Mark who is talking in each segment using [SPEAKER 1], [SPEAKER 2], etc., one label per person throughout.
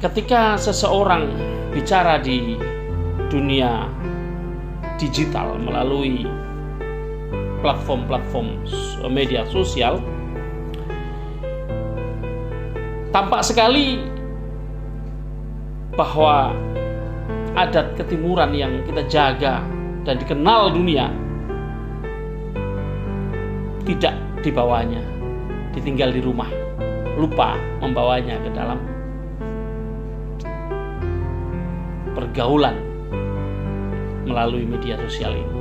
[SPEAKER 1] ketika seseorang bicara di dunia digital melalui platform-platform media sosial, tampak sekali bahwa adat ketimuran yang kita jaga dan dikenal dunia tidak dibawanya, ditinggal di rumah, lupa membawanya ke dalam pergaulan melalui media sosial ini.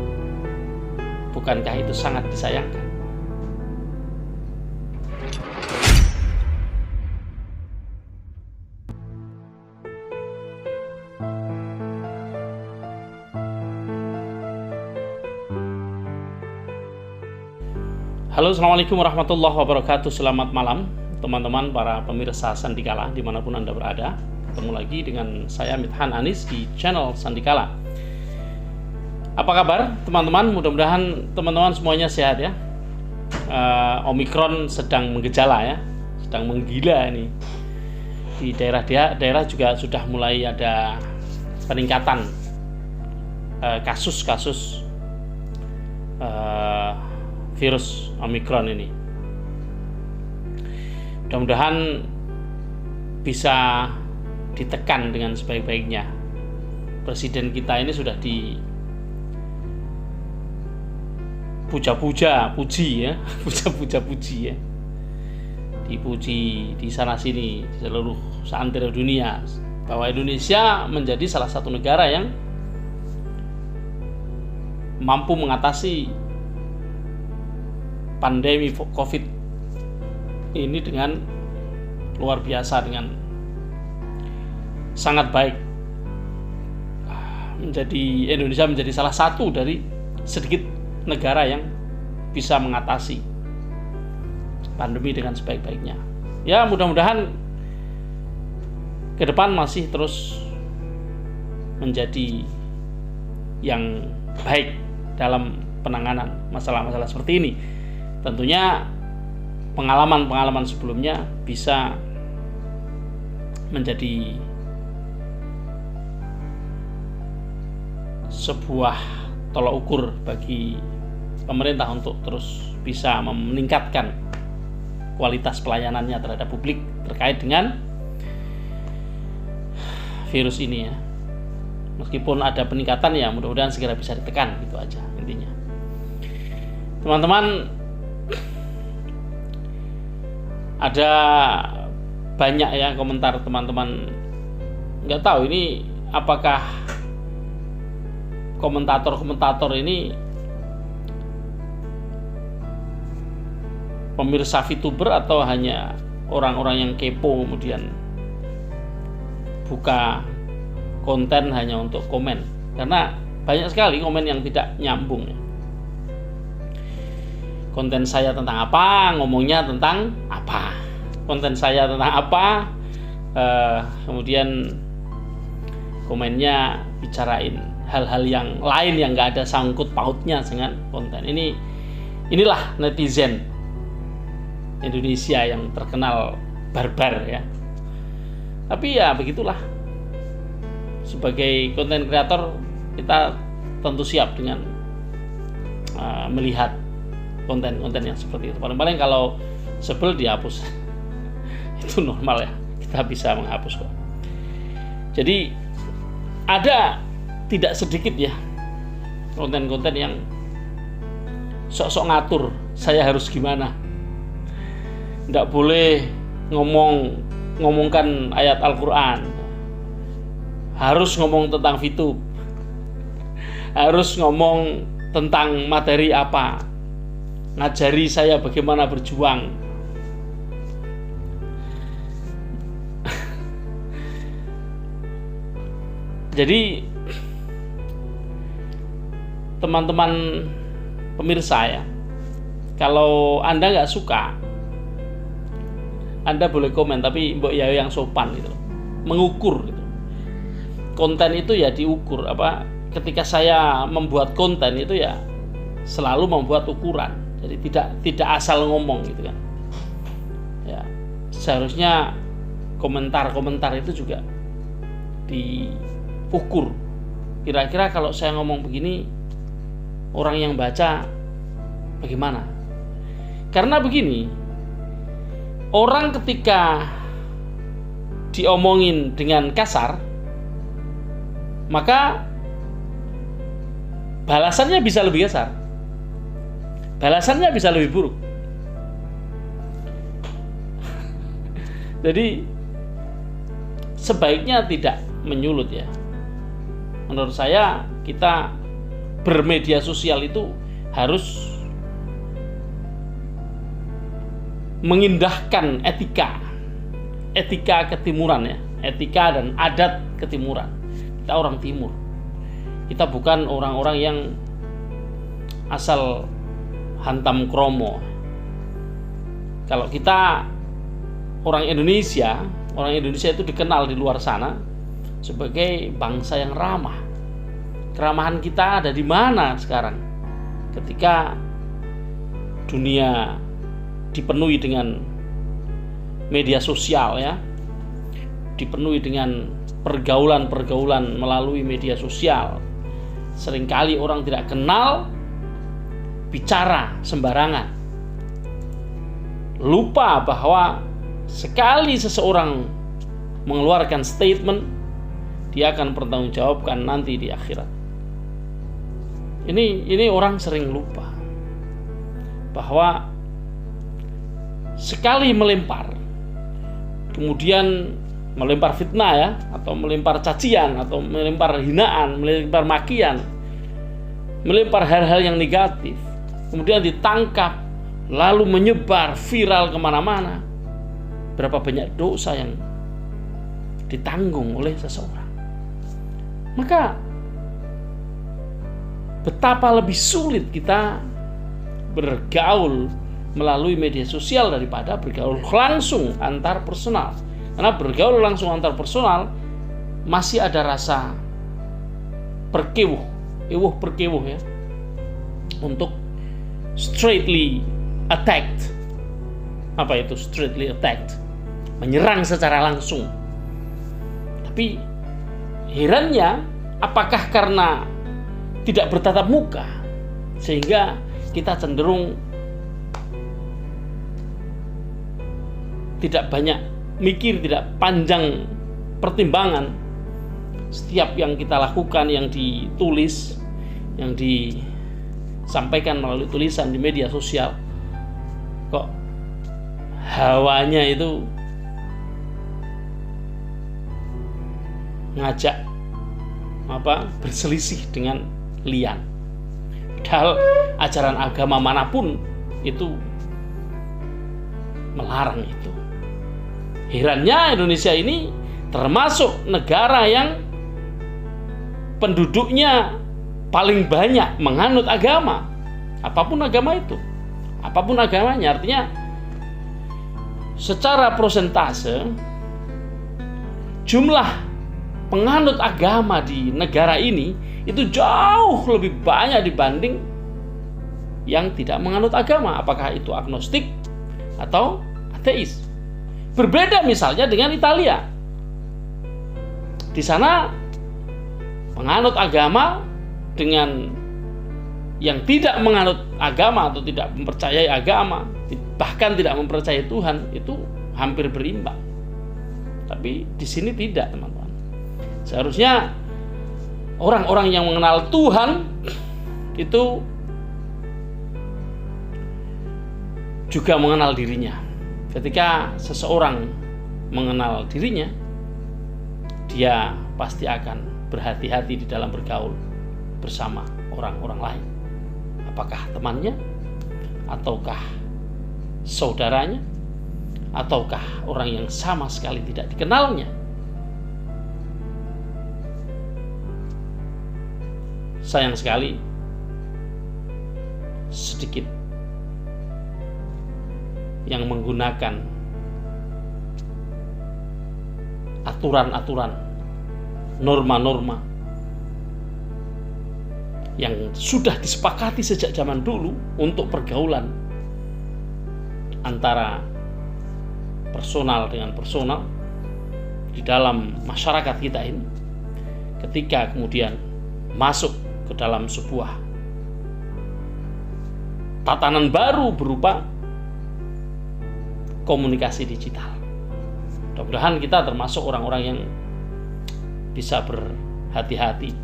[SPEAKER 1] Bukankah itu sangat disayangkan? Halo, assalamualaikum warahmatullahi wabarakatuh. Selamat malam teman-teman para pemirsa Sandikala dimanapun Anda berada. Ketemu lagi dengan saya Mithan Anis di channel Sandikala. Apa kabar teman-teman? Mudah-mudahan teman-teman semuanya sehat ya. Omikron sedang menggejala ya, sedang menggila ini. Di daerah juga sudah mulai ada peningkatan kasus-kasus virus Omikron ini. Mudah-mudahan bisa ditekan dengan sebaik-baiknya. Presiden kita ini sudah puji ya, dipuji di sana sini di seluruh seantero dunia bahwa Indonesia menjadi salah satu negara yang mampu mengatasi pandemi COVID ini dengan luar biasa, dengan sangat baik. Indonesia menjadi salah satu dari sedikit negara yang bisa mengatasi pandemi dengan sebaik-baiknya. Ya, mudah-mudahan ke depan masih terus menjadi yang baik dalam penanganan masalah-masalah seperti ini. Tentunya pengalaman-pengalaman sebelumnya bisa menjadi sebuah tolak ukur bagi pemerintah untuk terus bisa meningkatkan kualitas pelayanannya terhadap publik terkait dengan virus ini ya. Meskipun ada peningkatan ya mudah-mudahan segera bisa ditekan, gitu aja intinya. Teman-teman, ada banyak ya komentar teman-teman. Nggak tahu ini apakah komentator ini pemirsa VTuber atau hanya orang-orang yang kepo kemudian buka konten hanya untuk komen. Karena banyak sekali komen yang tidak nyambung ya. Konten saya tentang apa, ngomongnya tentang apa. Konten saya tentang apa, kemudian komennya bicarain hal-hal yang lain yang nggak ada sangkut pautnya dengan konten. Inilah netizen Indonesia yang terkenal barbar ya. Tapi ya begitulah. Sebagai konten kreator kita tentu siap dengan melihat konten-konten yang seperti itu. Paling-paling kalau sebel dihapus. Itu normal ya, kita bisa menghapus kok. Jadi ada tidak sedikit ya konten-konten yang sok-sok ngatur saya harus gimana. Nggak boleh ngomongkan ayat Al-Quran, harus ngomong tentang VTube, harus ngomong tentang materi apa, ngajari saya bagaimana berjuang. Jadi teman-teman pemirsa ya, kalau Anda nggak suka, Anda boleh komen, tapi mbok ya yang sopan gitu, mengukur gitu. Konten itu ya diukur. Ketika saya membuat konten itu ya selalu membuat ukuran. Jadi tidak asal ngomong gitu kan. Ya, seharusnya komentar-komentar itu juga diukur. Kira-kira kalau saya ngomong begini, orang yang baca bagaimana? Karena begini, orang ketika diomongin dengan kasar, maka balasannya bisa lebih kasar, balasannya bisa lebih buruk. Jadi sebaiknya tidak menyulut ya. Menurut saya kita bermedia sosial itu harus mengindahkan etika ketimuran ya, etika dan adat ketimuran. Kita orang timur. Kita bukan orang-orang yang asal hantam kromo. Kalau kita orang Indonesia itu dikenal di luar sana sebagai bangsa yang ramah. Keramahan kita ada di mana sekarang? Ketika dunia dipenuhi dengan media sosial ya, dipenuhi dengan pergaulan melalui media sosial. Seringkali orang tidak kenal bicara sembarangan. Lupa bahwa sekali seseorang mengeluarkan statement, dia akan bertanggungjawabkan nanti di akhirat. Ini orang sering lupa bahwa sekali melempar, kemudian melempar fitnah ya, atau melempar cacian, atau melempar hinaan, melempar makian, melempar hal-hal yang negatif, kemudian ditangkap, lalu menyebar viral kemana-mana, berapa banyak dosa yang ditanggung oleh seseorang. Maka betapa lebih sulit kita bergaul melalui media sosial daripada bergaul langsung antar personal. Karena bergaul langsung antar personal masih ada rasa perkewuh ya, untuk straightly attacked. Apa itu straightly attacked? Menyerang secara langsung. Tapi herannya, apakah karena tidak bertatap muka sehingga kita cenderung tidak banyak mikir, tidak panjang pertimbangan setiap yang kita lakukan, yang ditulis, yang disampaikan melalui tulisan di media sosial, kok hawanya itu ngajak berselisih dengan lian. Padahal ajaran agama manapun itu melarang itu. Herannya Indonesia ini termasuk negara yang penduduknya paling banyak menganut agama, apapun agama itu, apapun agamanya. Artinya secara prosentase jumlah penganut agama di negara ini itu jauh lebih banyak dibanding yang tidak menganut agama, apakah itu agnostik atau ateis. Berbeda misalnya dengan Italia. Di sana penganut agama dengan yang tidak menganut agama atau tidak mempercayai agama, bahkan tidak mempercayai Tuhan, itu hampir berimbang. Tapi di sini tidak, teman-teman. Seharusnya orang-orang yang mengenal Tuhan itu juga mengenal dirinya. Ketika seseorang mengenal dirinya, dia pasti akan berhati-hati di dalam bergaul bersama orang-orang lain. Apakah temannya, ataukah saudaranya, ataukah orang yang sama sekali tidak dikenalnya. Sayang sekali, sedikit yang menggunakan aturan-aturan, norma-norma yang sudah disepakati sejak zaman dulu untuk pergaulan antara personal dengan personal di dalam masyarakat kita ini. ketika kemudian masuk ke dalam sebuah tatanan baru berupa komunikasi digital. Mudah-mudahan kita termasuk orang-orang yang bisa berhati-hati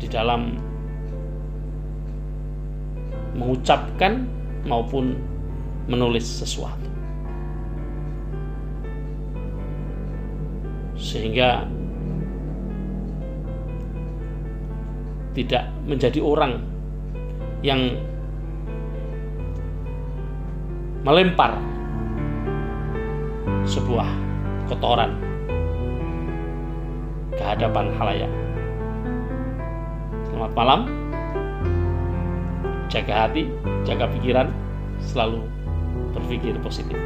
[SPEAKER 1] di dalam mengucapkan maupun menulis sesuatu, sehingga tidak menjadi orang yang melempar sebuah kotoran ke hadapan khalayak. Selamat malam, jaga hati, jaga pikiran, selalu berpikir positif.